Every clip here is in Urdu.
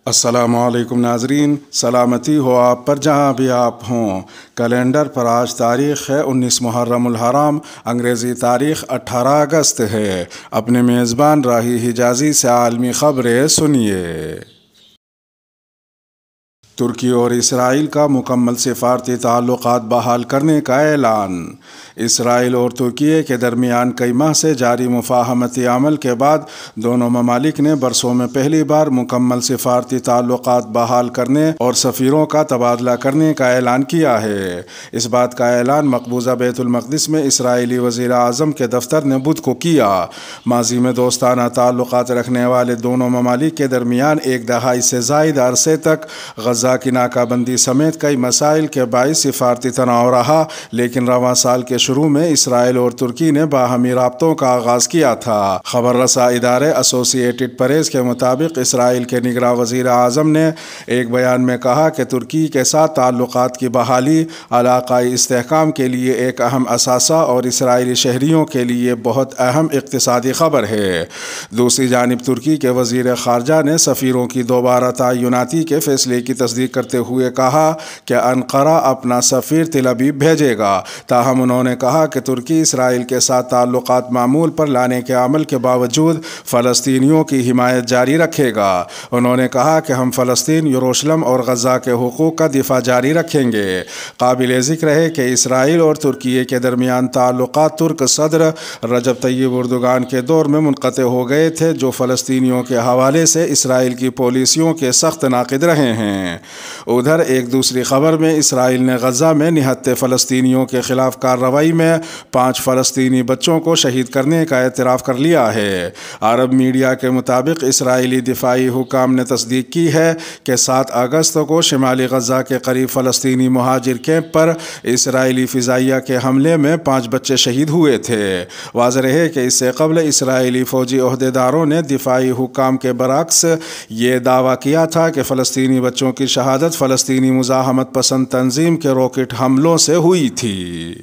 السلام علیکم ناظرین، سلامتی ہو آپ پر جہاں بھی آپ ہوں۔ کیلنڈر پر آج تاریخ ہے 19 محرم الحرام، انگریزی تاریخ 18 اگست ہے۔ اپنے میزبان راہی حجازی سے عالمی خبریں سنیے۔ ترکی اور اسرائیل کا مکمل سفارتی تعلقات بحال کرنے کا اعلان۔ اسرائیل اور ترکی کے درمیان کئی ماہ سے جاری مفاہمتی عمل کے بعد دونوں ممالک نے برسوں میں پہلی بار مکمل سفارتی تعلقات بحال کرنے اور سفیروں کا تبادلہ کرنے کا اعلان کیا ہے۔ اس بات کا اعلان مقبوضہ بیت المقدس میں اسرائیلی وزیر اعظم کے دفتر نے بدھ کو کیا۔ ماضی میں دوستانہ تعلقات رکھنے والے دونوں ممالک کے درمیان ایک دہائی سے زائد عرصے تک غزہ کی ناکہ بندی سمیت کئی مسائل کے باعث سفارتی تناؤ رہا، لیکن رواں سال کے شروع میں اسرائیل اور ترکی نے باہمی رابطوں کا آغاز کیا تھا۔ خبر رساں ادارے ایسوسی ایٹڈ پریس کے مطابق اسرائیل کے نگراں وزیر اعظم نے ایک بیان میں کہا کہ ترکی کے ساتھ تعلقات کی بحالی علاقائی استحکام کے لیے ایک اہم اثاثہ اور اسرائیلی شہریوں کے لیے بہت اہم اقتصادی خبر ہے۔ دوسری جانب ترکی کے وزیر خارجہ نے سفیروں کی دوبارہ تعیناتی کے فیصلے کی تصدیق کرتے ہوئے کہا کہ انقرہ اپنا سفیر تل ابیب بھیجے گا، تاہم انہوں نے کہا کہ ترکی اسرائیل کے ساتھ تعلقات معمول پر لانے کے عمل کے باوجود فلسطینیوں کی حمایت جاری رکھے گا۔ انہوں نے کہا کہ ہم فلسطین، یروشلم اور غزہ کے حقوق کا دفاع جاری رکھیں گے۔ قابل ذکر ہے کہ اسرائیل اور ترکی کے درمیان تعلقات ترک صدر رجب طیب اردوغان کے دور میں منقطع ہو گئے تھے، جو فلسطینیوں کے حوالے سے اسرائیل کی پالیسیوں کے سخت ناقد رہے ہیں۔ ادھر ایک دوسری خبر میں اسرائیل نے غزہ میں نہتے فلسطینیوں کے خلاف کارروائی میں 5 فلسطینی بچوں کو شہید کرنے کا اعتراف کر لیا ہے۔ عرب میڈیا کے مطابق اسرائیلی دفاعی حکام نے تصدیق کی ہے کہ 7 اگست کو شمالی غزہ کے قریب فلسطینی مہاجر کیمپ پر اسرائیلی فضائیہ کے حملے میں 5 بچے شہید ہوئے تھے۔ واضح ہے کہ اس سے قبل اسرائیلی فوجی عہدیداروں نے دفاعی حکام کے برعکس یہ دعویٰ کیا تھا کہ فلسطینی بچوں کی شہادت فلسطینی مزاحمت پسند تنظیم کے راکٹ حملوں سے ہوئی تھی۔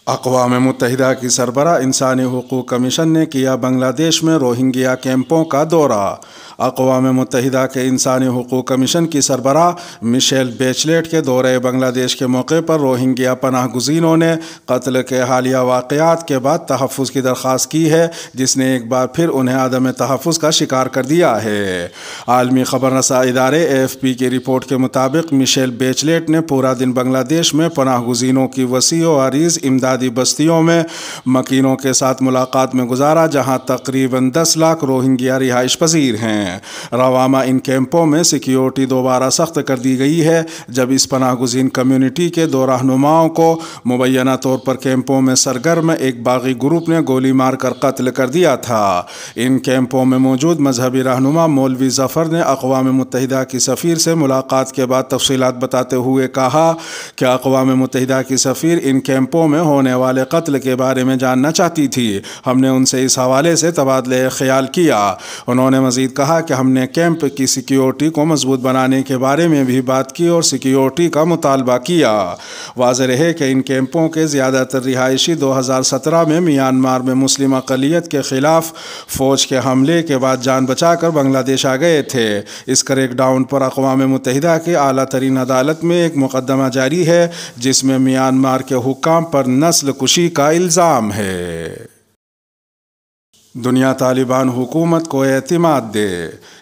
اقوام متحدہ کی سربراہ انسانی حقوق کمیشن نے کیا بنگلہ دیش میں روہنگیا کیمپوں کا دورہ۔ اقوام متحدہ کے انسانی حقوق کمیشن کی سربراہ میشیل بیچلیٹ کے دورے بنگلہ دیش کے موقع پر روہنگیا پناہ گزینوں نے قتل کے حالیہ واقعات کے بعد تحفظ کی درخواست کی ہے، جس نے ایک بار پھر انہیں عدم تحفظ کا شکار کر دیا ہے۔ عالمی خبر رساں ادارے AFP کی رپورٹ کے مطابق میشیل بیچلیٹ نے پورا دن بنگلہ دیش میں پناہ گزینوں کی وسیع و عریض امدادی بستیوں میں مکینوں کے ساتھ ملاقات میں گزارا، جہاں تقریباً 10 لاکھ روہنگیا رہائش پذیر ہیں۔ رواں ماہ ان کیمپوں میں سیکیورٹی دوبارہ سخت کر دی گئی ہے، جب اس پناہ گزین کمیونٹی کے 2 رہنماؤں کو مبینہ طور پر کیمپوں میں سرگرم ایک باغی گروپ نے گولی مار کر قتل کر دیا تھا۔ ان کیمپوں میں موجود مذہبی رہنما مولوی ظفر نے اقوام متحدہ کی سفیر سے ملاقات کے بعد تفصیلات بتاتے ہوئے کہا کہ اقوام متحدہ کی سفیر ان کیمپوں میں ہونے والے قتل کے بارے میں جاننا چاہتی تھی۔ ہم نے ان سے اس حوالے سے تبادلہ خیال کیا۔ انہوں نے مزید کہا کہ ہم نے کیمپ کی سیکیورٹی کو مضبوط بنانے کے بارے میں بھی بات کی اور سیکیورٹی کا مطالبہ کیا۔ واضح ہے کہ ان کیمپوں کے زیادہ تر رہائشی 2017 میں میانمار میں مسلم اقلیت کے خلاف فوج کے حملے کے بعد جان بچا کر بنگلہ دیش آ گئے تھے۔ اس کریک ڈاؤن پر اقوام متحدہ کے اعلیٰ ترین عدالت میں ایک مقدمہ جاری ہے، جس میں میانمار کے حکام پر نسل کشی کا الزام ہے۔ دنیا طالبان حکومت کو اعتماد دے۔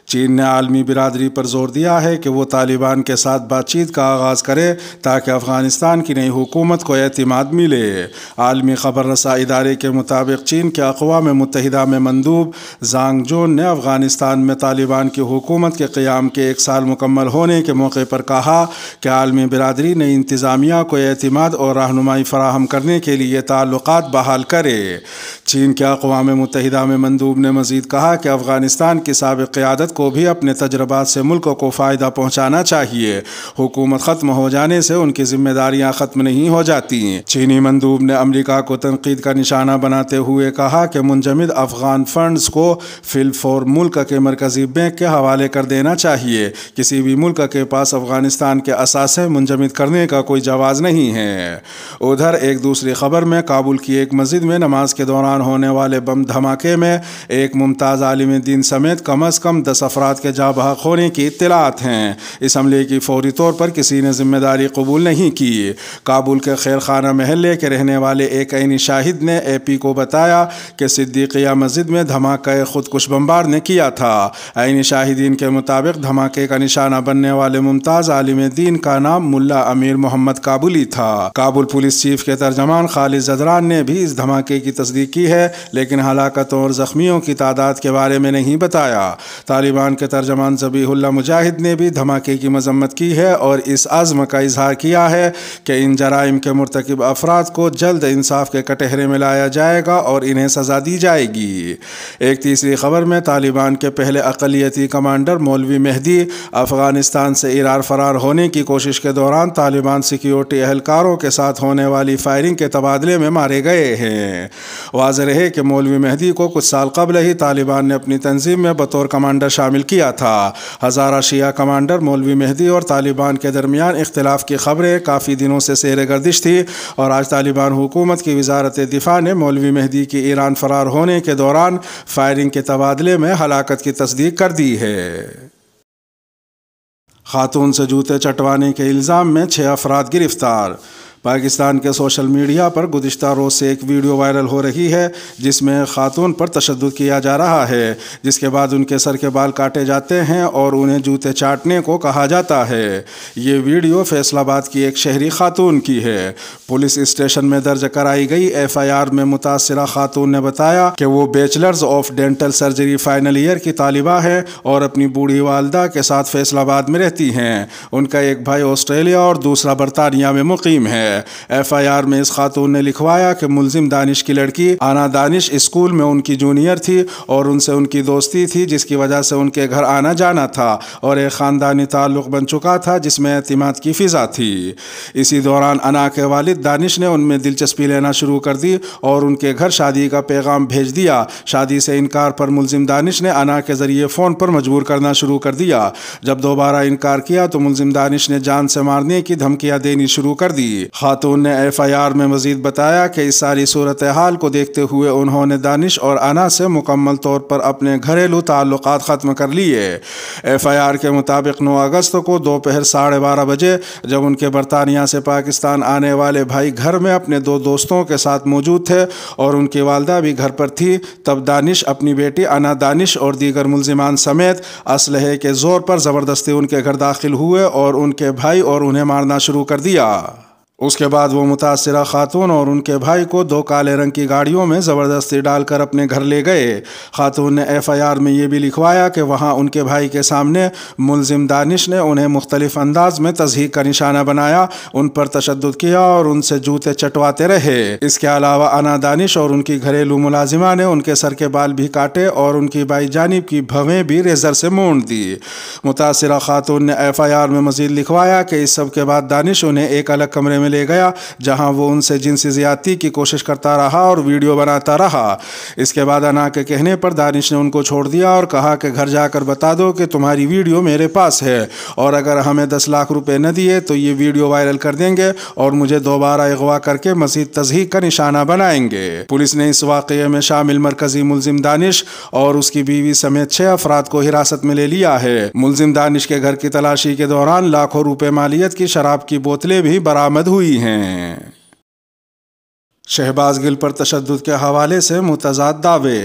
چین نے عالمی برادری پر زور دیا ہے کہ وہ طالبان کے ساتھ بات چیت کا آغاز کرے تاکہ افغانستان کی نئی حکومت کو اعتماد ملے۔ عالمی خبر رساں ادارے کے مطابق چین کے اقوام متحدہ میں مندوب زانگ جون نے افغانستان میں طالبان کی حکومت کے قیام کے 1 سال مکمل ہونے کے موقع پر کہا کہ عالمی برادری نئی انتظامیہ کو اعتماد اور رہنمائی فراہم کرنے کے لیے تعلقات بحال کرے۔ چین کے اقوام متحدہ میں مندوب نے مزید کہا کہ افغانستان کی سابق قیادت کو بھی اپنے تجربات سے ملک کو فائدہ پہنچانا چاہیے۔ حکومت ختم ہو جانے سے ان کی ذمہ داریاں ختم نہیں ہو جاتی۔ چینی مندوب نے امریکہ کو تنقید کا نشانہ بناتے ہوئے کہا کہ منجمد افغان فنڈز کو فی الفور ملک کے مرکزی بینک کے حوالے کر دینا چاہیے۔ کسی بھی ملک کے پاس افغانستان کے اثاثے منجمد کرنے کا کوئی جواز نہیں ہے۔ ادھر ایک دوسری خبر میں کابل کی ایک مسجد میں نماز کے دوران ہونے والے بم دھماکے میں ایک ممتاز عالم دین سمیت کم از کم 10 افراد کے جاں بحق ہونے کی اطلاعات ہیں۔ اس حملے کی فوری طور پر کسی نے ذمہ داری قبول نہیں کی۔ کابل کے خیر خانہ محلے کے رہنے والے ایک عینی شاہد نے اے پی کو بتایا کہ صدیقیہ مسجد میں دھماکہ خودکش بمبار نے کیا تھا۔ عینی شاہدین کے مطابق دھماکے کا نشانہ بننے والے ممتاز عالم دین کا نام ملا امیر محمد کابلی تھا۔ کابل پولیس چیف کے ترجمان خالد زدران نے بھی اس دھماکے کی تصدیق کی ہے، لیکن ہلاکتوں اور زخمیوں کی تعداد کے بارے میں نہیں بتایا۔ طالبان کے ترجمان ذبیح اللہ مجاہد نے بھی دھماکے کی مذمت کی ہے اور اس عزم کا اظہار کیا ہے کہ ان جرائم کے مرتکب افراد کو جلد انصاف کے کٹہرے میں لایا جائے گا اور انہیں سزا دی جائے گی۔ ایک تیسری خبر میں طالبان کے پہلے اقلیتی کمانڈر مولوی مہدی افغانستان سے فرار ہونے کی کوشش کے دوران طالبان سیکیورٹی اہلکاروں کے ساتھ ہونے والی فائرنگ کے تبادلے میں مارے گئے ہیں۔ واضح رہے کہ مولوی مہدی کو کچھ سال قبل ہی طالبان نے اپنی تنظیم میں بطور کمانڈر شامل کیا تھا۔ ہزارہ شیعہ کمانڈر مولوی مہدی اور طالبان کے درمیان اختلاف کی خبریں کافی دنوں سے زیر گردش تھی اور آج طالبان حکومت کی وزارت دفاع نے مولوی مہدی کی ایران فرار ہونے کے دوران فائرنگ کے تبادلے میں ہلاکت کی تصدیق کر دی ہے۔ خاتون سے جوتے چٹوانے کے الزام میں 6 افراد گرفتار۔ پاکستان کے سوشل میڈیا پر گزشتہ روز سے ایک ویڈیو وائرل ہو رہی ہے جس میں خاتون پر تشدد کیا جا رہا ہے، جس کے بعد ان کے سر کے بال کاٹے جاتے ہیں اور انہیں جوتے چاٹنے کو کہا جاتا ہے۔ یہ ویڈیو فیصل آباد کی ایک شہری خاتون کی ہے۔ پولیس اسٹیشن میں درج کرائی گئی ایف آئی آر میں متاثرہ خاتون نے بتایا کہ وہ bachelors of dental surgery final year کی طالبہ ہے اور اپنی بوڑھی والدہ کے ساتھ فیصل آباد میں رہتی ہیں۔ ان کا ایک بھائی آسٹریلیا اور دوسرا برطانیہ میں مقیم ہے۔ ایف آئی آر میں اس خاتون نے لکھوایا کہ ملزم دانش کی لڑکی آنا دانش اسکول میں ان کی جونیئر تھی اور ان سے ان کی دوستی تھی، جس کی وجہ سے ان کے گھر آنا جانا تھا اور ایک خاندانی تعلق بن چکا تھا جس میں اعتماد کی فضا تھی۔ اسی دوران انا کے والد دانش نے ان میں دلچسپی لینا شروع کر دی اور ان کے گھر شادی کا پیغام بھیج دیا۔ شادی سے انکار پر ملزم دانش نے انا کے ذریعے فون پر مجبور کرنا شروع کر دیا۔ جب دوبارہ انکار کیا تو ملزم دانش نے جان سے مارنے کی دھمکیاں دینی شروع کر دی۔ خاتون نے ایف آئی آر میں مزید بتایا کہ اس ساری صورتحال کو دیکھتے ہوئے انہوں نے دانش اور انا سے مکمل طور پر اپنے گھریلو تعلقات ختم کر لیے۔ ایف آئی آر کے مطابق 9 اگست کو دوپہر 12:30 بجے جب ان کے برطانیہ سے پاکستان آنے والے بھائی گھر میں اپنے 2 دوستوں کے ساتھ موجود تھے اور ان کی والدہ بھی گھر پر تھی، تب دانش اپنی بیٹی انا دانش اور دیگر ملزمان سمیت اسلحے کے زور پر زبردستی ان کے گھر داخل ہوئے اور ان کے بھائی اور انہیں مارنا شروع کر دیا۔ اس کے بعد وہ متاثرہ خاتون اور ان کے بھائی کو 2 کالے رنگ کی گاڑیوں میں زبردستی ڈال کر اپنے گھر لے گئے۔ خاتون نے ایف آئی آر میں یہ بھی لکھوایا کہ وہاں ان کے بھائی کے سامنے ملزم دانش نے انہیں مختلف انداز میں تضحیک کا نشانہ بنایا، ان پر تشدد کیا اور ان سے جوتے چٹواتے رہے۔ اس کے علاوہ انا دانش اور ان کی گھریلو ملازمہ نے ان کے سر کے بال بھی کاٹے اور ان کی بائیں جانب کی بھویں بھی ریزر سے مونڈ دی۔ متاثرہ خاتون نے ایف آئی آر میں مزید لکھوایا کہ اس سب کے بعد دانش انہیں ایک الگ کمرے میں لے گیا جہاں وہ ان سے جنسی زیادتی کی کوشش کرتا رہا اور ویڈیو بناتا رہا۔ اس کے بعد انا کے کہنے پر دانش نے ان کو چھوڑ دیا اور کہا کہ گھر جا کر بتا دو کہ تمہاری ویڈیو میرے پاس ہے اور اگر ہمیں 10 لاکھ روپے نہ دیے تو یہ ویڈیو وائرل کر دیں گے اور مجھے دوبارہ اغوا کر کے مزید تضحیک کا نشانہ بنائیں گے۔ پولیس نے اس واقعے میں شامل مرکزی ملزم دانش اور اس کی بیوی سمیت 6 افراد کو حراست میں لے لیا ہے۔ ملزم دانش کے گھر کی تلاشی کے دوران لاکھوں روپے مالیت کی شراب کی بوتلیں بھی برآمد ہوئی ہیں۔ شہباز گل پر تشدد کے حوالے سے متضاد دعوے۔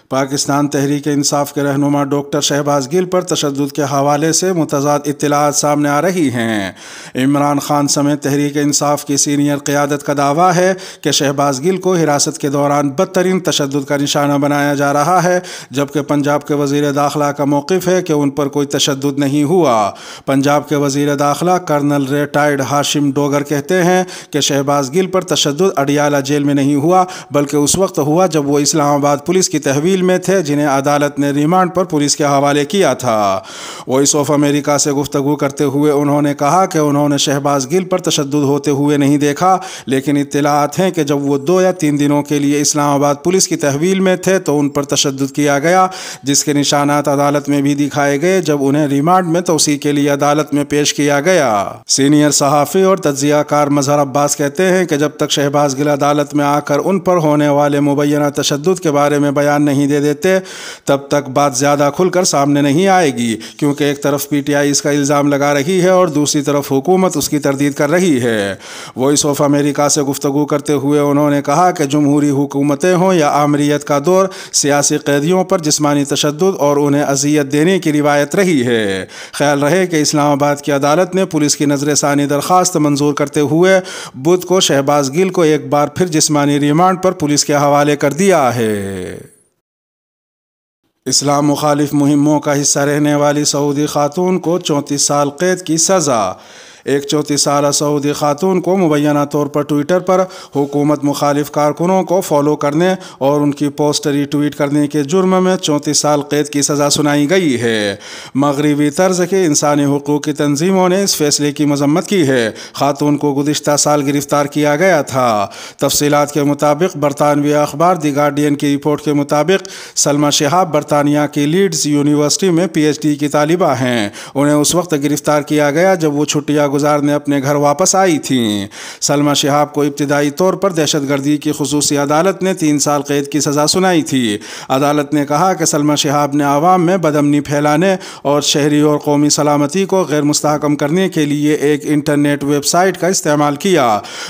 پاکستان تحریک انصاف کے رہنما ڈاکٹر شہباز گل پر تشدد کے حوالے سے متضاد اطلاعات سامنے آ رہی ہیں۔ عمران خان سمیت تحریک انصاف کی سینئر قیادت کا دعویٰ ہے کہ شہباز گل کو حراست کے دوران بدترین تشدد کا نشانہ بنایا جا رہا ہے، جبکہ پنجاب کے وزیر داخلہ کا موقف ہے کہ ان پر کوئی تشدد نہیں ہوا۔ پنجاب کے وزیر داخلہ کرنل ریٹائرڈ ہاشم ڈوگر کہتے ہیں کہ شہباز گل پر تشدد اڈیالہ جیل میں نہیں ہوا بلکہ اس وقت ہوا جب وہ اسلام آباد پولیس کی تحویل میں تھے جنہیں عدالت نے ریمانڈ پر پولیس کے حوالے کیا تھا۔ وائس آف امریکہ سے گفتگو کرتے ہوئے انہوں نے کہا کہ انہوں نے شہباز گل پر تشدد ہوتے ہوئے نہیں دیکھا، لیکن اطلاعات ہیں کہ جب وہ 2 یا 3 دنوں کے لیے اسلام آباد پولیس کی تحویل میں تھے تو ان پر تشدد کیا گیا، جس کے نشانات عدالت میں بھی دکھائے گئے جب انہیں ریمانڈ میں توسیع کے لیے عدالت میں پیش کیا گیا۔ سینئر صحافی اور تجزیہ کار مظہر عباس کہتے ہیں کہ جب تک شہباز گل عدالت عدالت میں آ کر ان پر ہونے والے مبینہ تشدد کے بارے میں بیان نہیں دے دیتے تب تک بات زیادہ کھل کر سامنے نہیں آئے گی، کیونکہ ایک طرف پی ٹی آئی اس کا الزام لگا رہی ہے اور دوسری طرف حکومت اس کی تردید کر رہی ہے۔ وائس آف امریکہ سے گفتگو کرتے ہوئے انہوں نے کہا کہ جمہوری حکومتیں ہوں یا آمریت کا دور، سیاسی قیدیوں پر جسمانی تشدد اور انہیں اذیت دینے کی روایت رہی ہے۔ خیال رہے کہ اسلام آباد کی عدالت نے پولیس کی نظر ثانی درخواست منظور کرتے ہوئے بدھ کو شہباز گل کو ایک بار پھر جسمانی ریمانڈ پر پولیس کے حوالے کر دیا ہے۔ اسلام مخالف مہموں کا حصہ رہنے والی سعودی خاتون کو 34 سال قید کی سزا۔ ایک 34 سالہ سعودی خاتون کو مبینہ طور پر ٹویٹر پر حکومت مخالف کارکنوں کو فالو کرنے اور ان کی پوسٹ ری ٹویٹ کرنے کے جرم میں 34 سال قید کی سزا سنائی گئی ہے۔ مغربی طرز کے انسانی حقوق کی تنظیموں نے اس فیصلے کی مذمت کی ہے۔ خاتون کو گزشتہ سال گرفتار کیا گیا تھا۔ تفصیلات کے مطابق برطانوی اخبار دی گارڈین کی رپورٹ کے مطابق سلمہ شہاب برطانیہ کی لیڈز یونیورسٹی میں پی ایچ ڈی کی طالبہ ہیں۔ انہیں اس وقت گرفتار کیا گیا جب وہ چھٹیاں گزارنے اپنے گھر واپس آئی تھیں۔ سلمہ شہاب کو ابتدائی طور پر دہشت گردی کی خصوصی عدالت نے 3 سال قید کی سزا سنائی تھی۔ عدالت نے کہا کہ سلمہ شہاب نے عوام میں بدامنی پھیلانے اور شہری اور قومی سلامتی کو غیر مستحکم کرنے کے لیے ایک انٹرنیٹ ویب سائٹ کا استعمال کیا۔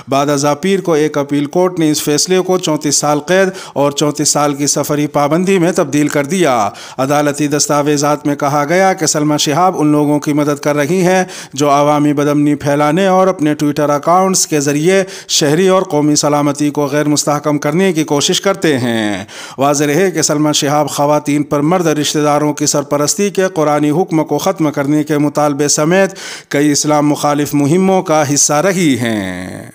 بعد ازاں پیر کو ایک اپیل کورٹ نے اس فیصلے کو 34 سال قید اور 34 سال کی سفری پابندی میں تبدیل کر دیا۔ عدالتی دستاویزات میں کہا گیا کہ سلمہ شہاب ان لوگوں کی مدد کر رہی ہیں جو عوامی بدامنی پھیلانے اور اپنے ٹویٹر اکاؤنٹس کے ذریعے شہری اور قومی سلامتی کو غیر مستحکم کرنے کی کوشش کرتے ہیں۔ واضح ہے کہ سلمہ شہاب خواتین پر مرد رشتہ داروں کی سرپرستی کے قرآنی حکم کو ختم کرنے کے مطالبے سمیت کئی اسلام مخالف مہموں کا حصہ رہی ہیں۔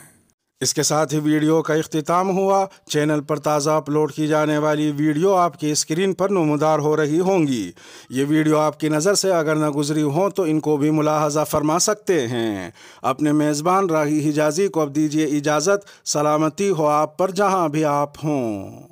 اس کے ساتھ ہی ویڈیو کا اختتام ہوا۔ چینل پر تازہ اپلوڈ کی جانے والی ویڈیو آپ کی اسکرین پر نمودار ہو رہی ہوں گی۔ یہ ویڈیو آپ کی نظر سے اگر نہ گزری ہوں تو ان کو بھی ملاحظہ فرما سکتے ہیں۔ اپنے میزبان راہی حجازی کو اب دیجیے اجازت۔ سلامتی ہو آپ پر جہاں بھی آپ ہوں۔